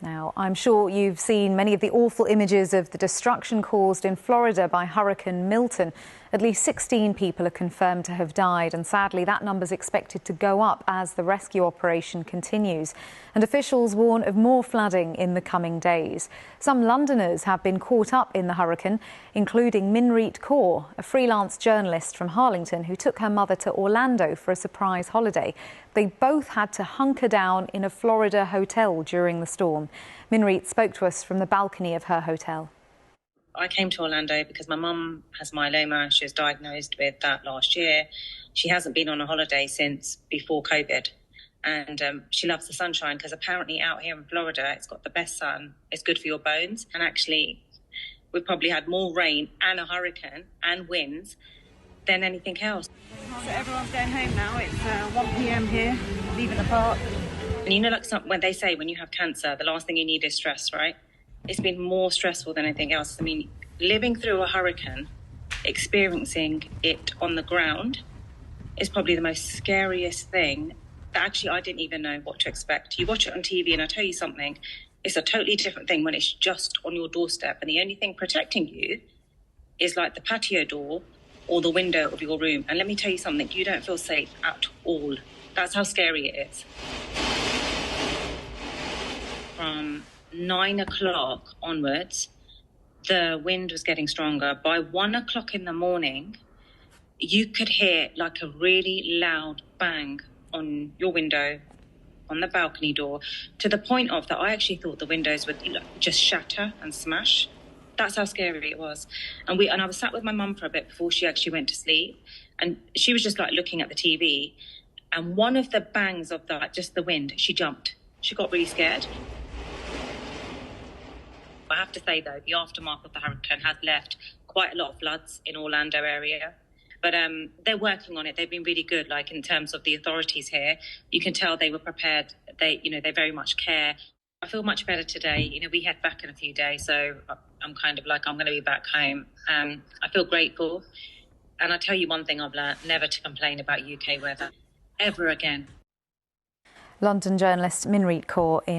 Now, I'm sure you've seen many of the awful images of the destruction caused in Florida by Hurricane Milton. At least 16 people are confirmed to have died, and sadly that number's expected to go up as the rescue operation continues. And officials warn of more flooding in the coming days. Some Londoners have been caught up in the hurricane, including Minreet Kaur, a freelance journalist from Harlington who took her mother to Orlando for a surprise holiday. They both had to hunker down in a Florida hotel during the storm. Minreet spoke to us from the balcony of her hotel. I came to Orlando because my mum has myeloma. She was diagnosed with that last year. She hasn't been on a holiday since before COVID. And she loves the sunshine because apparently out here in Florida, it's got the best sun. It's good for your bones. And actually, we've probably had more rain and a hurricane and winds than anything else. So everyone's going home now. It's 1 p.m. here, leaving the park. And you know, like when they say when you have cancer, the last thing you need is stress, right? It's been more stressful than anything else. I mean, living through a hurricane, experiencing it on the ground is probably the most scariest thing that actually I didn't even know what to expect. You watch it on TV and I tell you something, it's a totally different thing when it's just on your doorstep and the only thing protecting you is like the patio door or the window of your room. And let me tell you something, you don't feel safe at all. That's how scary it is. From 9 o'clock onwards, the wind was getting stronger. By 1 o'clock in the morning, you could hear like a really loud bang on your window, on the balcony door, to the point of that I actually thought the windows would just shatter and smash. That's how scary it was. And I was sat with my mum for a bit before she actually went to sleep, and she was just like looking at the TV, and one of the bangs of that, just the wind, she jumped. She got really scared. I have to say, though, the aftermath of the hurricane has left quite a lot of floods in Orlando area. But they're working on it. They've been really good, like in terms of the authorities here. You can tell they were prepared. They very much care. I feel much better today. We head back in a few days, so I'm kind of like, I'm going to be back home. I feel grateful. And I tell you one thing I've learned, never to complain about UK weather, ever again. London journalist Minreet Kaur in